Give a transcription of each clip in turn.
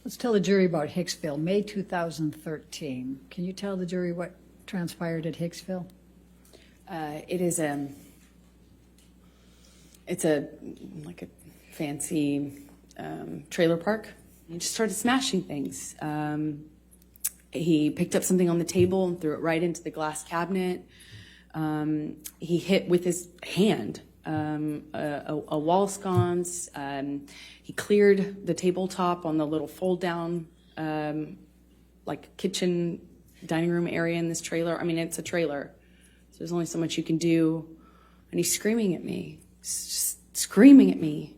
Let's tell the jury about Hicksville, May 2013. Can you tell the jury what transpired at Hicksville? It's a fancy trailer park. He just started smashing things. He picked up something on the table and threw it right into the glass cabinet. He hit with his hand a wall sconce. He cleared the tabletop on the little fold down kitchen dining room area in this trailer. I mean, it's a trailer, so there's only so much you can do. And he's screaming at me, just screaming at me.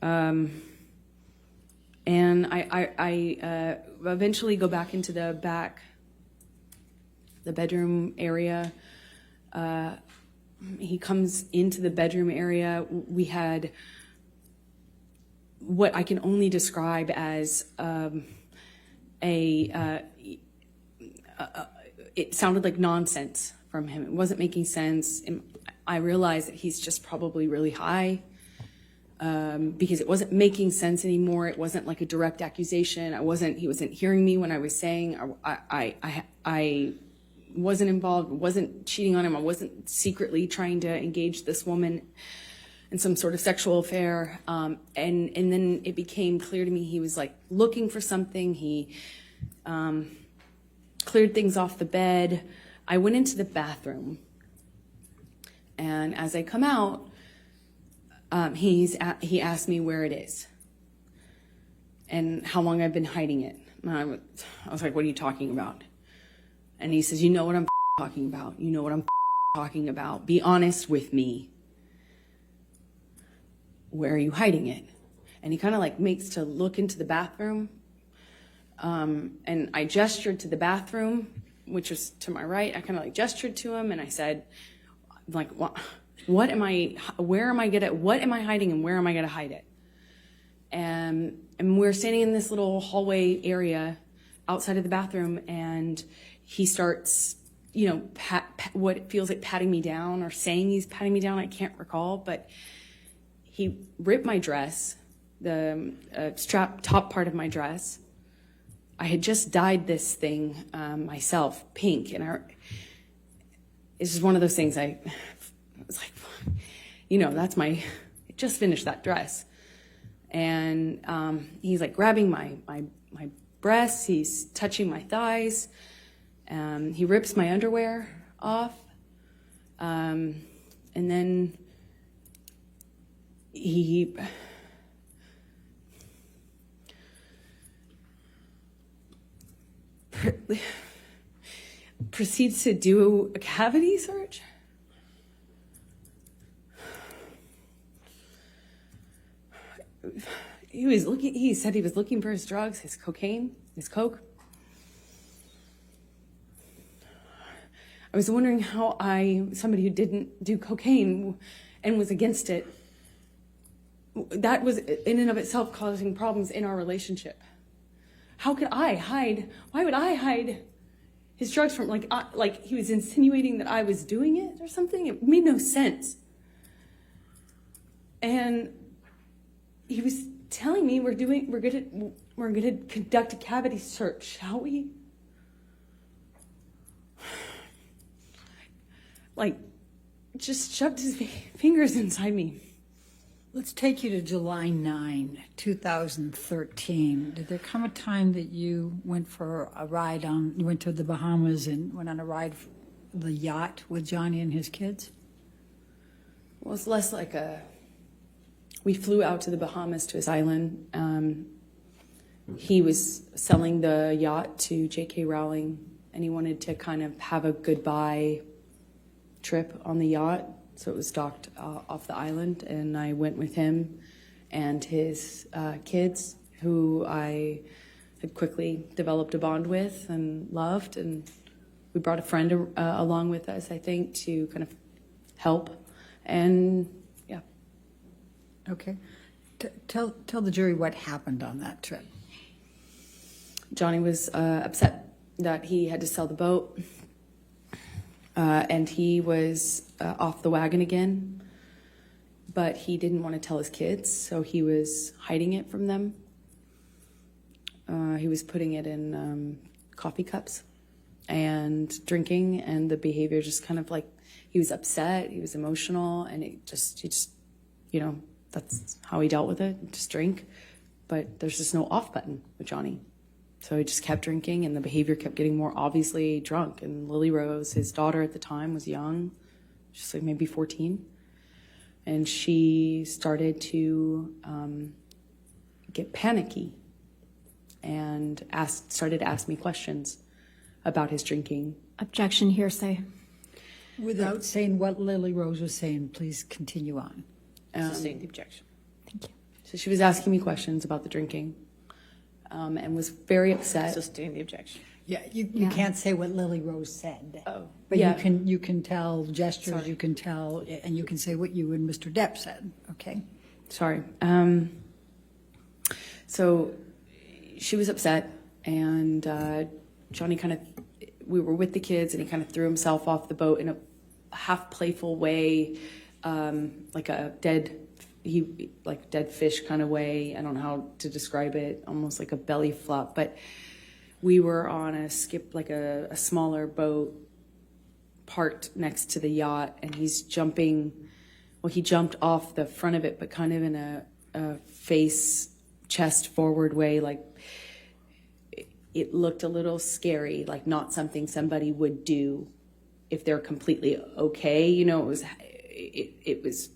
And I eventually go back into the bedroom area. He comes into the bedroom area. We had what I can only describe as it sounded like nonsense from him. It wasn't making sense. And I realized that he's just probably really high. Because it wasn't making sense anymore. It wasn't like a direct accusation. He wasn't hearing me when I was saying I wasn't involved, wasn't cheating on him. I wasn't secretly trying to engage this woman in some sort of sexual affair. And then it became clear to me he was like looking for something. He cleared things off the bed. I went into the bathroom, and as I come out, he asked me where it is and how long I've been hiding it. And I was like, what are you talking about? And he says, you know what I'm talking about. You know what I'm talking about. Be honest with me. Where are you hiding it? And he kind of makes to look into the bathroom. And I gestured to the bathroom, which was to my right. I kind of gestured to him, and I said, what am I hiding and where am I going to hide it? And we're standing in this little hallway area outside of the bathroom, and he starts, what it feels like patting me down or saying he's patting me down. I can't recall, but he ripped my dress, the strap top part of my dress. I had just dyed this thing myself, pink, and it's just one of those things I was like, I just finished that dress. And he's grabbing my breasts, he's touching my thighs, he rips my underwear off, and then he proceeds to do a cavity search. He said he was looking for his drugs, his cocaine, his coke. I was wondering how somebody who didn't do cocaine and was against it, that was in and of itself causing problems in our relationship. How could I hide? Why would I hide his drugs from, he was insinuating that I was doing it or something? It made no sense. And he was telling me we're gonna conduct a cavity search, shall we? Just shoved his fingers inside me. Let's take you to July 9, 2013. Did there come a time that you went for a ride you went to the Bahamas and went on a ride the yacht with Johnny and his kids? Well, it's less like we flew out to the Bahamas to his island. He was selling the yacht to J.K. Rowling, and he wanted to kind of have a goodbye trip on the yacht. So it was docked off the island, and I went with him and his kids, who I had quickly developed a bond with and loved. And we brought a friend along with us, I think, to kind of help. And yeah. Okay. Tell the jury what happened on that trip. Johnny was upset that he had to sell the boat. And he was off the wagon again, but he didn't want to tell his kids, so he was hiding it from them. He was putting it in coffee cups and drinking, and the behavior just kind of like, he was upset, he was emotional, and he just, you know, that's how he dealt with it, just drink. But there's just no off button with Johnny. So he just kept drinking, and the behavior kept getting more obviously drunk. And Lily Rose, his daughter at the time, was young, just like maybe 14. And she started to get panicky and started to ask me questions about his drinking. Objection, hearsay. Without saying what Lily Rose was saying, please continue on. Sustain the objection. Thank you. So she was asking me questions about the drinking, and was very upset. Sustain the objection. Yeah, you can't say what Lily Rose said. Oh. But Yeah. you can tell gestures, you can tell, and you can say what you and Mr. Depp said, okay? Sorry. So she was upset, and Johnny we were with the kids, and he kind of threw himself off the boat in a half playful way, like a dead fish kind of way. I don't know how to describe it, almost like a belly flop. But we were on a skip, like a smaller boat parked next to the yacht, and he's jumping. Well, he jumped off the front of it, but kind of in a chest forward way, like it looked a little scary, like not something somebody would do if they're completely okay. You know, it was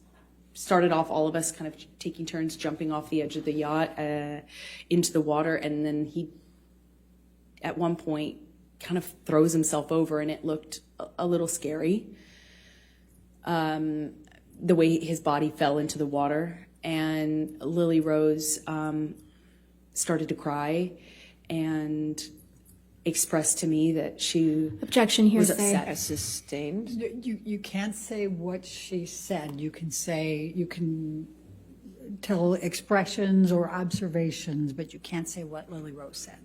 started off all of us kind of taking turns jumping off the edge of the yacht into the water, and then he at one point kind of throws himself over, and it looked a little scary, the way his body fell into the water. And Lily Rose started to cry and expressed to me that she Objection, was hearsay. upset. Sustained. You can't say what she said. You can tell expressions or observations, but you can't say what Lily Rose said.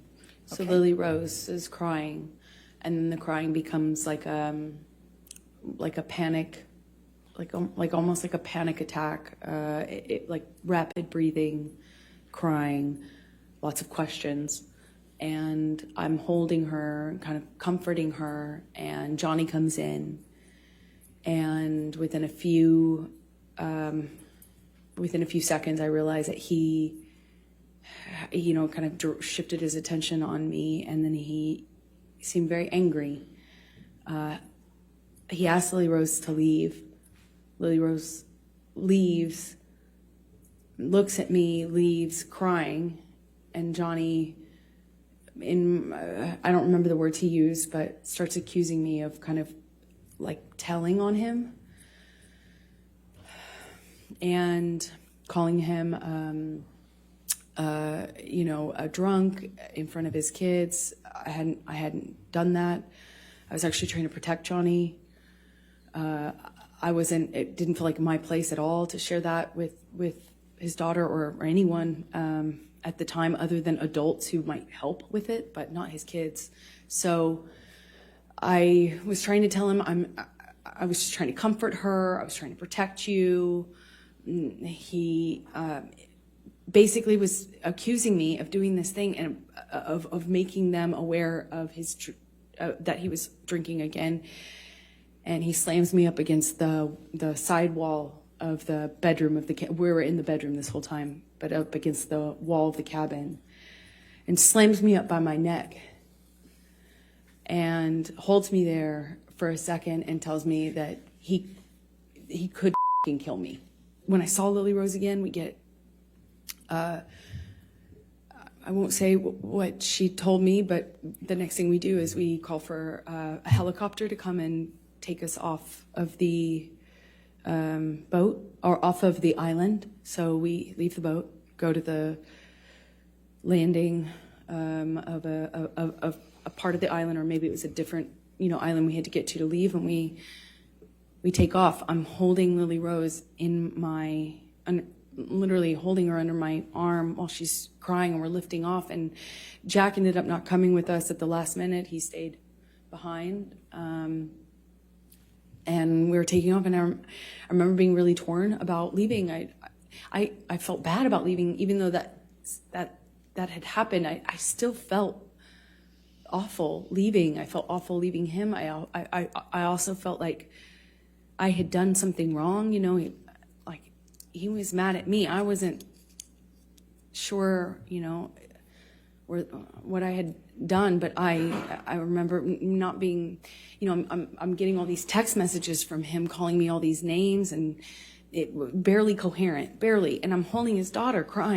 So Lily Rose is crying, and then the crying becomes like a panic, like almost like a panic attack, like rapid breathing, crying, lots of questions. And I'm holding her, kind of comforting her, and Johnny comes in, and within a few seconds, I realize that he, kind of shifted his attention on me, and then he seemed very angry. He asked Lily Rose to leave. Lily Rose leaves, looks at me, leaves, crying, and Johnny, I don't remember the words he used, but starts accusing me of kind of like telling on him and calling him, a drunk in front of his kids. I hadn't done that. I was actually trying to protect Johnny. It didn't feel like my place at all to share that with his daughter or anyone at the time, other than adults who might help with it, but not his kids. So I was trying to tell him, I was just trying to comfort her. I was trying to protect you. He basically was accusing me of doing this thing and of making them aware of that he was drinking again. And he slams me up against the side wall of the bedroom of the we were in the bedroom this whole time, but up against the wall of the cabin, and slams me up by my neck and holds me there for a second and tells me that he could kill me. When I saw Lily Rose again, we get I won't say what she told me, but the next thing we do is we call for a helicopter to come and take us off of the boat, or off of the island. So we leave the boat, go to the landing of a part of the island, or maybe it was a different island we had to get to leave, and we take off. I'm holding Lily Rose literally holding her under my arm while she's crying, and we're lifting off. And Jack ended up not coming with us at the last minute. He stayed behind. And we were taking off, and I remember being really torn about leaving. I felt bad about leaving, even though that that had happened, I still felt awful leaving. I felt awful leaving him. I also felt like I had done something wrong. You know, he was mad at me. I wasn't sure, you know, what I had done, but I remember not being, you know, I'm getting all these text messages from him calling me all these names, and it barely coherent, barely, and I'm holding his daughter crying.